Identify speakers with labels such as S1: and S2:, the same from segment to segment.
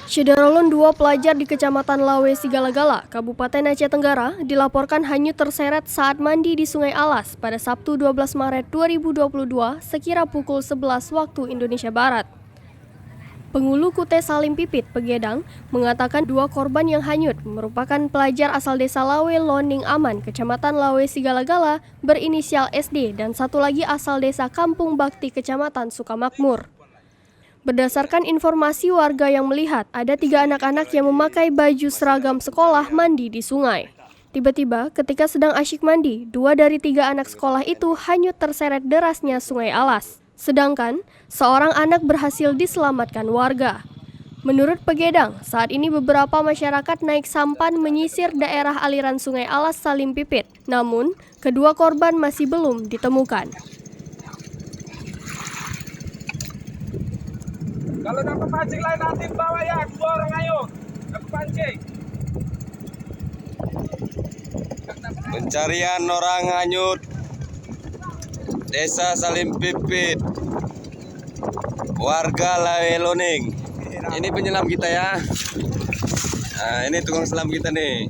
S1: Syederolun, 2 pelajar di Kecamatan Lawe Sigala-Gala, Kabupaten Aceh Tenggara, dilaporkan hanyut terseret saat mandi di Sungai Alas pada Sabtu 12 Maret 2022 sekira pukul 11 waktu Indonesia Barat. Penghulu Kute Salim Pipit, Pegedang, mengatakan 2 korban yang hanyut merupakan pelajar asal desa Lawe Loning Aman, Kecamatan Lawe Sigala-Gala, berinisial SD, dan satu lagi asal desa Kampung Bakti, Kecamatan Sukamakmur. Berdasarkan informasi warga yang melihat, ada 3 anak-anak yang memakai baju seragam sekolah mandi di sungai. Tiba-tiba, ketika sedang asyik mandi, 2 dari 3 anak sekolah itu hanyut terseret derasnya Sungai Alas. Sedangkan, seorang anak berhasil diselamatkan warga. Menurut Pegedang, saat ini beberapa masyarakat naik sampan menyisir daerah aliran Sungai Alas Salim Pipit. Namun, kedua korban masih belum ditemukan.
S2: Kalau dapat pancing lain nanti bawa ya, 2 orang ayo. Dapat pancing.
S3: Pencarian orang hanyut Desa Salim Pipit, warga Lawe Loning. Ini penyelam kita ya. Nah, ini tukang selam kita nih.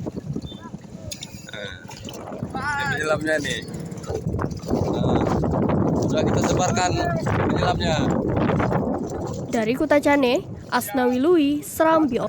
S3: Ini penyelamnya nih. Sudah kita sebarkan penyelamnya.
S1: Dari Kutacane, Asnawi Lui, Serambil.